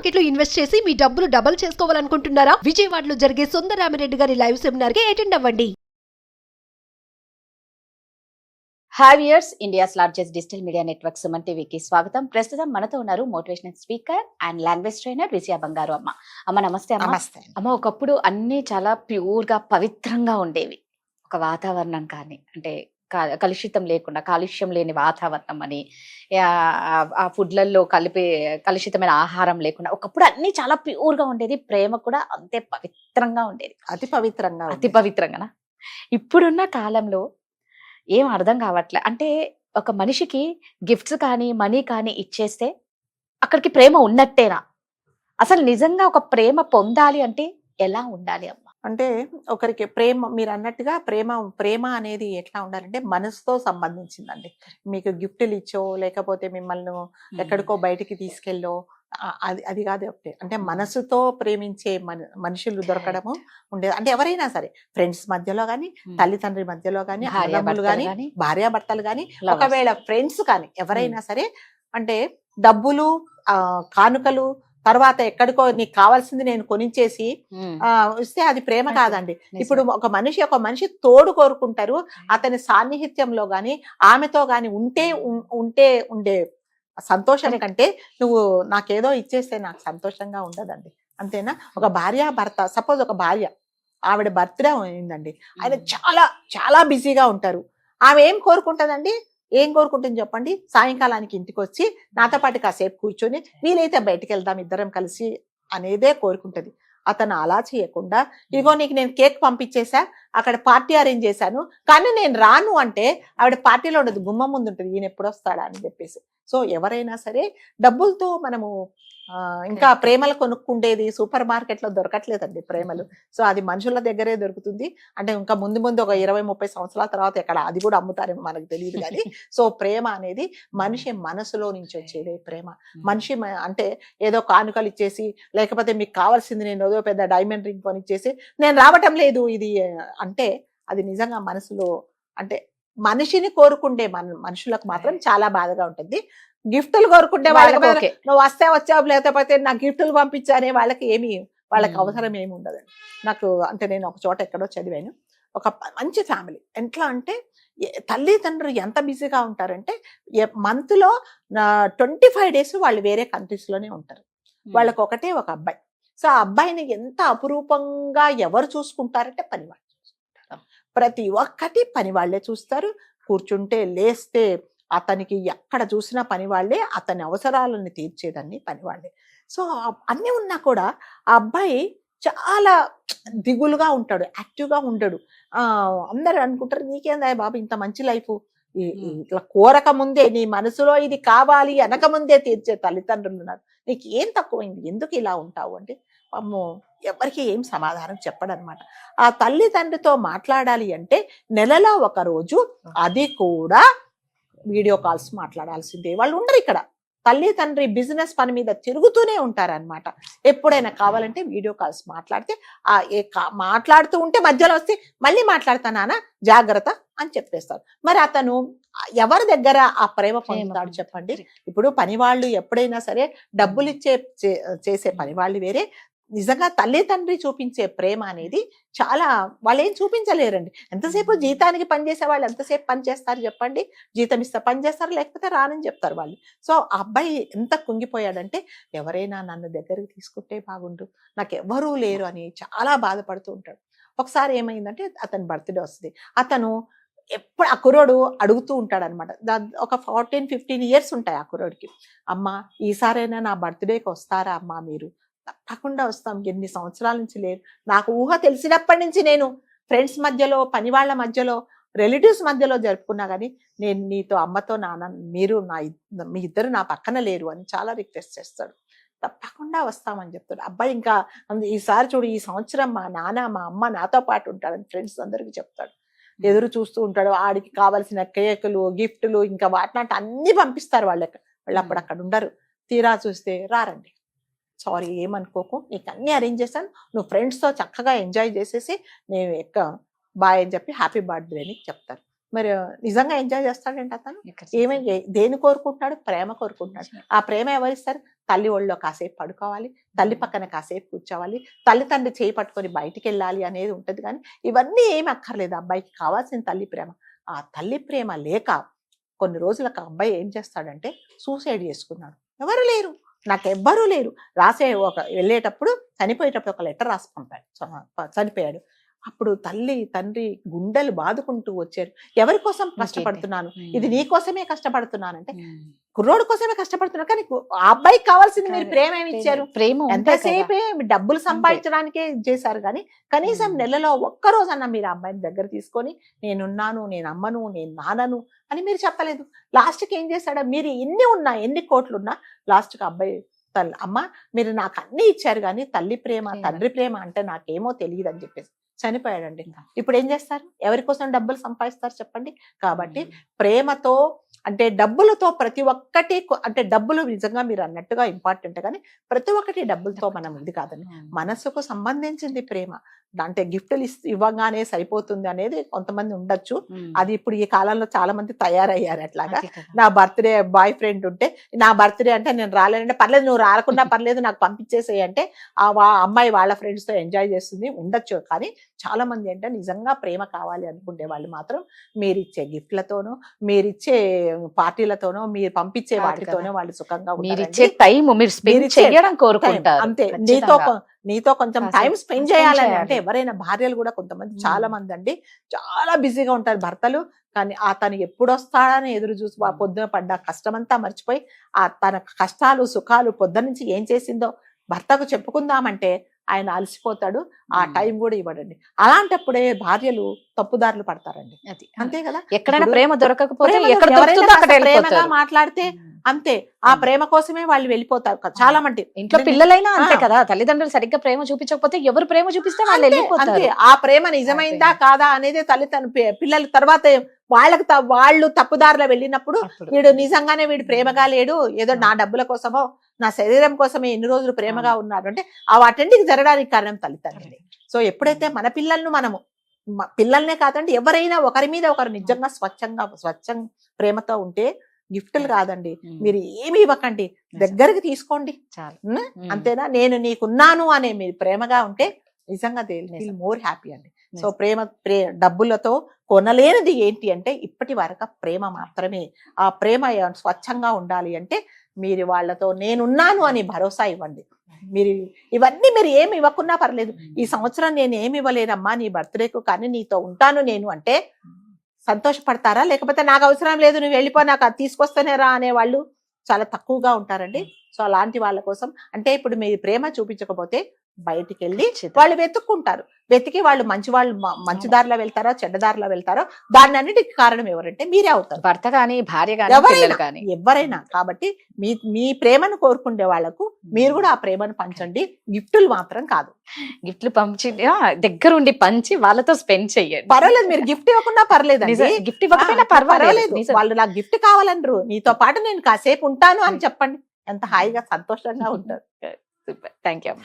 Market లో invest చేసి మీ డబ్బులు డబుల్ చేసుకోవాలనుకుంటున్నారా? విజయవాడలో జరిగే సుందరరామిరెడ్డి గారి లైవ్ సెమినార్ కి అటెండ్ అవ్వండి. Hi viewers, India's largest digital media network Suman టీవీకి స్వాగతం. ప్రస్తుతం మనతో ఉన్నారు motivational speaker and language trainer Vijaya Bangaru Amma. అమ్మ నమస్తే. అమ్మ నమస్తే. అమ్మ, ఒకప్పుడు అన్ని చాలా ప్యూర్ గా పవిత్రంగా ఉండేవి. ఒక వాతావరణం కానీ అంటే కలుషితం లేకుండా, కాలుష్యం లేని వాతావరణం అని, ఆ ఫుడ్లలో కలుషితమైన ఆహారం లేకుండా ఒకప్పుడు అన్ని చాలా ప్యూర్ గా ఉండేది. ప్రేమ కూడా అంతే పవిత్రంగా ఉండేది, అతి పవిత్రంగా అతి పవిత్రంగా. ఇప్పుడున్న కాలంలో ఏం అర్థం కావట్లే. అంటే ఒక మనిషికి గిఫ్ట్స్ కానీ మనీ కానీ ఇచ్చేస్తే అక్కడికి ప్రేమ ఉన్నట్టేనా? అసలు నిజంగా ఒక ప్రేమ పొందాలి అంటే ఎలా ఉండాలి అమ్మ? అంటే ఒకరికి ప్రేమ, మీరు అన్నట్టుగా ప్రేమ అనేది ఎట్లా ఉండాలంటే మనసుతో సంబంధించిందండి. మీకు గిఫ్ట్లు ఇచ్చో లేకపోతే మిమ్మల్ని ఎక్కడికో బయటికి తీసుకెళ్ళో అది కాదు. ఒకటి అంటే మనసుతో ప్రేమించే మనుషులు దొరకడము ఉండేది. అంటే ఎవరైనా సరే, ఫ్రెండ్స్ మధ్యలో కానీ, తల్లిదండ్రి మధ్యలో కానీ, అన్నదమ్ములు కానీ, భార్యాభర్తలు కానీ, ఒకవేళ ఫ్రెండ్స్ కానీ ఎవరైనా సరే, అంటే డబ్బులు, కానుకలు, తర్వాత ఎక్కడికో నీకు కావాల్సింది నేను కొనిచ్చేసి ఇస్తే అది ప్రేమ కాదండి. ఇప్పుడు ఒక మనిషి తోడు కోరుకుంటారు. అతని సాన్నిహిత్యంలో గాని, ఆమెతో గాని ఉండే సంతోషం కంటే నువ్వు నాకేదో ఇచ్చేస్తే నాకు సంతోషంగా ఉండదండి. అంతేనా? ఒక భార్య భర్త, సపోజ్ ఒక భార్య, ఆవిడ బర్త్డే అయిందండి, ఆయన చాలా చాలా బిజీగా ఉంటారు. ఆమె ఏం కోరుకుంటుందండి? ఏం కోరుకుంటుంది చెప్పండి? సాయంకాలానికి ఇంటికి వచ్చి నాతో పాటు కాసేపు కూర్చొని వీలైతే బయటకు వెళ్దాం ఇద్దరం కలిసి అనేదే కోరుకుంటుంది. అతను అలా చేయకుండా, ఇగో నీకు నేను కేక్ పంపించేసా, అక్కడ పార్టీ అరేంజ్ చేశాను, కానీ నేను రాను అంటే ఆవిడ పార్టీలో ఉండదు, గుమ్మం ముందు ఉంటుంది, ఈయన ఎప్పుడు వస్తాడా అని చెప్పేసి. సో ఎవరైనా సరే డబ్బులతో మనము ఇంకా ప్రేమలు కొనుక్కుండేది సూపర్ మార్కెట్లో దొరకట్లేదండి ప్రేమలు. సో అది మనుషుల దగ్గరే దొరుకుతుంది. అంటే ఇంకా ముందు ఒక 20-30 సంవత్సరాల తర్వాత ఎక్కడ అది కూడా అమ్ముతారేమో మనకు తెలియదు కానీ. సో ప్రేమ అనేది మనిషి మనసులో నుంచి వచ్చేదే ప్రేమ. మనిషి అంటే ఏదో కానుకలు ఇచ్చేసి, లేకపోతే మీకు కావాల్సింది నేను ఏదో పెద్ద డైమండ్ రింగ్ కొనిచ్చేసి నేను రావటం లేదు ఇది అంటే అది నిజంగా మనసులో, అంటే మనిషిని కోరుకుండే మనుషులకు మాత్రం చాలా బాధగా ఉంటుంది. గిఫ్టులు కోరుకుంటే వాళ్ళకి నువ్వు వస్తే వచ్చావు, లేకపోతే నాకు గిఫ్టులు పంపించానే వాళ్ళకి అవసరం ఏమి ఉండదండి. నాకు అంటే నేను ఒక చోట ఎక్కడో చదివాను, ఒక మంచి ఫ్యామిలీ ఎట్లా అంటే తల్లిదండ్రులు ఎంత బిజీగా ఉంటారంటే మంత్ లో 25 days వాళ్ళు వేరే కంట్రీస్ లోనే ఉంటారు. వాళ్ళకి ఒకటే ఒక అబ్బాయి. సో ఆ అబ్బాయిని ఎంత అపురూపంగా ఎవరు చూసుకుంటారంటే పనివాళ్ళు చూసుకుంటారు. ప్రతి ఒక్కటి పని వాళ్ళే చూస్తారు. కూర్చుంటే లేస్తే అతనికి ఎక్కడ చూసినా పని వాళ్ళే, అతని అవసరాలను తీర్చేదాన్ని పని వాళ్ళే. సో అన్నీ ఉన్నా కూడా ఆ అబ్బాయి చాలా దిగులుగా ఉంటాడు, యాక్టివ్గా ఉండడు. అందరు అనుకుంటారు నీకేందా బాబు ఇంత మంచి లైఫ్, ఇట్లా కోరక ముందే నీ మనసులో ఇది కావాలి అనక ముందే తీర్చే తల్లిదండ్రులు ఉన్నారు, నీకు ఏం తక్కువైంది, ఎందుకు ఇలా ఉంటావు అంటే అమ్మో ఎవరికి ఏం సమాధానం చెప్పడనమాట. ఆ తల్లిదండ్రితో మాట్లాడాలి అంటే నెలలో ఒక రోజు, అది కూడా వీడియో కాల్స్ మాట్లాడాల్సిందే. వాళ్ళు ఉండరు ఇక్కడ, తల్లి తండ్రి బిజినెస్ పని మీద తిరుగుతూనే ఉంటారనమాట. ఎప్పుడైనా కావాలంటే వీడియో కాల్స్ మాట్లాడితే మాట్లాడుతూ ఉంటే మధ్యలో వస్తే మళ్ళీ మాట్లాడతానా జాగ్రత్త అని చెప్పేస్తారు. మరి అతను ఎవరి దగ్గర ఆ ప్రేమ పొందుతాడు చెప్పండి? ఇప్పుడు పనివాళ్ళు ఎప్పుడైనా సరే డబ్బులు చేసే పనివాళ్ళు వేరే, నిజంగా తల్లి తండ్రి చూపించే ప్రేమ అనేది చాలా, వాళ్ళు ఏం చూపించలేరండి. ఎంతసేపు జీతానికి పనిచేసే వాళ్ళు ఎంతసేపు పని చేస్తారు చెప్పండి? జీతం ఇస్తే పని చేస్తారు, లేకపోతే రానని చెప్తారు వాళ్ళు. సో ఆ అబ్బాయి ఎంత కుంగిపోయాడంటే ఎవరైనా నన్ను దగ్గరికి తీసుకుంటే బాగుండు, నాకు ఎవరూ లేరు అని చాలా బాధపడుతూ ఉంటాడు. ఒకసారి ఏమైందంటే అతని బర్త్డే వస్తుంది. అతను ఎప్పుడు ఆ కుర్రోడు అడుగుతూ ఉంటాడు అనమాట. ఒక 14-15 years ఉంటాయి ఆ కుర్రోడికి. అమ్మ ఈసారైనా నా బర్త్డేకి వస్తారా అమ్మా మీరు? తప్పకుండా వస్తాం, ఎన్ని సంవత్సరాల నుంచి లేరు, నాకు ఊహ తెలిసినప్పటి నుంచి నేను ఫ్రెండ్స్ మధ్యలో, పని వాళ్ళ మధ్యలో, రిలేటివ్స్ మధ్యలో జరుపుకున్నా కానీ నేను నీతో అమ్మతో నాన్న మీ ఇద్దరు నా పక్కన లేరు అని చాలా రిక్వెస్ట్ చేస్తాడు. తప్పకుండా వస్తామని చెప్తాడు. అబ్బాయి ఇంకా ఈసారి చూడు, ఈ సంవత్సరం మా నాన్న మా అమ్మ నాతో పాటు ఉంటాడని ఫ్రెండ్స్ అందరికీ చెప్తాడు. ఎదురు చూస్తూ ఉంటాడు. ఆడికి కావాల్సిన కేకులు, గిఫ్టులు, ఇంకా వాటినాటి అన్ని పంపిస్తారు వాళ్ళు అప్పుడు అక్కడ ఉండరు. తీరా చూస్తే రారండి, సారీ ఏమనుకోకు, నీకు అన్నీ అరేంజ్ చేశాను, నువ్వు ఫ్రెండ్స్తో చక్కగా ఎంజాయ్ చేసేసి నేను బాయ్ అని చెప్పి హ్యాపీ బర్త్డే అని చెప్తారు. మరి నిజంగా ఎంజాయ్ చేస్తాడంటే అతను దేని కోరుకుంటున్నాడు? ప్రేమ కోరుకుంటున్నాడు. ఆ ప్రేమ ఎవరిస్తారు? తల్లి ఒళ్ళో కాసేపు పడుకోవాలి, తల్లి పక్కన కాసేపు కూర్చోవాలి, తల్లిదండ్రి చేయి పట్టుకొని బయటికి వెళ్ళాలి అనేది ఉంటుంది. కానీ ఇవన్నీ ఏమి అక్కర్లేదు. అబ్బాయికి కావాల్సిన తల్లి ప్రేమ. ఆ తల్లి ప్రేమ లేక కొన్ని రోజులకు ఆ అబ్బాయి ఏం చేస్తాడంటే సూసైడ్ చేసుకున్నాడు. ఎవరు లేరు, నాకెవ్వరూ లేరు. వెళ్ళేటప్పుడు చనిపోయేటప్పుడు ఒక లెటర్ రాసి పంపాడు, చనిపోయాడు. అప్పుడు తల్లి తండ్రి గుండెలు బాదుకుంటూ వచ్చారు. ఎవరి కోసం కష్టపడుతున్నాను, ఇది నీ కోసమే కష్టపడుతున్నానంటే కుర్రోడు కోసమే కష్టపడుతున్నారు. కానీ ఆ అబ్బాయికి కావాల్సింది మీరు ప్రేమ ఏమి ఇచ్చారు? ప్రేమ ఎంతసేపే డబ్బులు సంపాదించడానికే చేశారు. కానీ కనీసం నెలలో ఒక్కరోజన్నా మీరు ఆ అబ్బాయిని దగ్గర తీసుకొని నేనున్నాను, నేను అమ్మను, నేను నాన్నను అని మీరు చెప్పలేదు. లాస్ట్కి ఏం చేశాడా? మీరు ఎన్ని కోట్లు ఉన్నా లాస్ట్కి అబ్బాయి అమ్మ మీరు నాకు అన్ని ఇచ్చారు కానీ తల్లి ప్రేమ తండ్రి ప్రేమ అంటే నాకేమో తెలియదు అని చెప్పేసి చనిపోయాడండి. ఇప్పుడు ఏం చేస్తారు? ఎవరి కోసం డబ్బులు సంపాదిస్తారు చెప్పండి? కాబట్టి ప్రేమతో అంటే డబ్బులతో ప్రతి ఒక్కటి, అంటే డబ్బులు నిజంగా మీరు అన్నట్టుగా ఇంపార్టెంట్, కానీ ప్రతి ఒక్కటి డబ్బులతో మనం ఇది కాదండి. మనసుకు సంబంధించింది ప్రేమ. అంటే గిఫ్ట్లు ఇవ్వగానే సరిపోతుంది అనేది కొంతమంది ఉండొచ్చు. అది ఇప్పుడు ఈ కాలంలో చాలా మంది తయారయ్యారు అట్లాగా. నా బర్త్డే బాయ్ ఫ్రెండ్ ఉంటే నా బర్త్డే అంటే నేను రాలేనంటే పర్లేదు, నువ్వు రాకుండా పర్లేదు నాకు పంపించేసేయి అంటే ఆ అమ్మాయి వాళ్ళ ఫ్రెండ్స్ తో ఎంజాయ్ చేస్తుంది ఉండొచ్చు. కానీ చాలా మంది అంటే నిజంగా ప్రేమ కావాలి అనుకుంటే వాళ్ళు మాత్రం మీరిచ్చే గిఫ్ట్లతోనో, మీరిచ్చే పార్టీలతోనో, మీరు పంపించే వాటితోనో వాళ్ళు సుఖంగా కోరుకుంటారు. అంతే. నీతో కొంచెం టైం స్పెండ్ చేయాలని అంటే ఎవరైనా భార్యలు కూడా కొంతమంది చాలా మంది అండి చాలా బిజీగా ఉంటారు భర్తలు. కానీ తను ఎప్పుడు వస్తాడని ఎదురు చూసి పొద్దున పడ్డ కష్టమంతా మర్చిపోయి తన కష్టాలు సుఖాలు పొద్దున నుంచి ఏం చేసిందో భర్తకు చెప్పుకుందామంటే ఆయన అలసిపోతాడు. ఆ టైం కూడా ఇవ్వడండి. అలాంటప్పుడే భార్యలు తప్పుదారులు పడతారండి. అది అంతే కదా. ఎక్కడైనా ప్రేమ దొరకకపోతే ప్రేమగా మాట్లాడితే అంతే, ఆ ప్రేమ కోసమే వాళ్ళు వెళ్ళిపోతారు చాలా మంది. ఇంట్లో పిల్లలైనా అంతే కదా, తల్లిదండ్రులు సరిగ్గా ప్రేమ చూపించకపోతే ఎవరు ప్రేమ చూపిస్తే వాళ్ళు వెళ్ళిపోతారు. ఆ ప్రేమ నిజమైందా కాదా అనేది పిల్లల తర్వాత వాళ్ళు తప్పుదారిలో వెళ్ళినప్పుడు వీడు నిజంగానే వీడు ప్రేమగా లేడు, ఏదో నా డబ్బుల కోసమో నా శరీరం కోసమే ఎన్ని రోజులు ప్రేమగా ఉన్నాడు అంటే వాటన్నిటికి జరగడానికి కారణం తల్లిదండ్రులే. సో ఎప్పుడైతే మన పిల్లల్నే కాదండి ఎవరైనా ఒకరి మీద ఒకరు నిజంగా స్వచ్ఛంగా ప్రేమతో ఉంటే గిఫ్ట్లు కాదండి, మీరు ఏమి ఇవ్వకండి, దగ్గరికి తీసుకోండి చాలు. అంతేనా? నేను నీకున్నాను అనే మీరు ప్రేమగా ఉంటే నిజంగా దే ఫీల్ మోర్ హ్యాపీ అండి. సో డబ్బులతో కొనలేనిది ఏంటి అంటే ఇప్పటి వరకు ప్రేమ మాత్రమే. ఆ ప్రేమ స్వచ్ఛంగా ఉండాలి అంటే మీరు వాళ్ళతో నేనున్నాను అని భరోసా ఇవ్వండి. ఇవన్నీ మీరు ఏమి ఇవ్వకున్నా పర్లేదు. ఈ సంవత్సరం నేను ఏమి ఇవ్వలేనమ్మా నీ బర్త్డేకు, కానీ నీతో ఉంటాను నేను అంటే సంతోషపడతారా? లేకపోతే నాకు అవసరం లేదు నువ్వు వెళ్ళిపో నాకు అది తీసుకొస్తేనే రా అనే వాళ్ళు చాలా తక్కువగా ఉంటారండి. సో అలాంటి వాళ్ళ కోసం అంటే ఇప్పుడు మీరు ప్రేమ చూపించకపోతే బయటికి వెళ్ళి వాళ్ళు వెతుక్కుంటారు. వెతికి వాళ్ళు మంచి దారిలో వెళ్తారో చెడ్డ దారిలో వెళ్తారో దాన్ని అన్నిటికి కారణం ఎవరంటే మీరే అవుతారు. భర్త కానీ భార్య కానీ ఎవరైనా. కాబట్టి మీ ప్రేమను కోరుకునే వాళ్ళకు మీరు కూడా ఆ ప్రేమను పంచండి, గిఫ్టులు మాత్రం కాదు. గిఫ్ట్లు పంచి దగ్గరుండి పంచి వాళ్ళతో స్పెండ్ చెయ్యండి. పర్వాలేదు, మీరు గిఫ్ట్ ఇవ్వకుండా పర్లేదు, గిఫ్ట్ ఇవ్వకపోయినా పర్వాలేదు. వాళ్ళు నాకు గిఫ్ట్ కావాలనరు, నీతో పాటు నేను కాసేపు ఉంటాను అని చెప్పండి. ఎంత హాయిగా సంతోషంగా ఉంటారు. Thank you.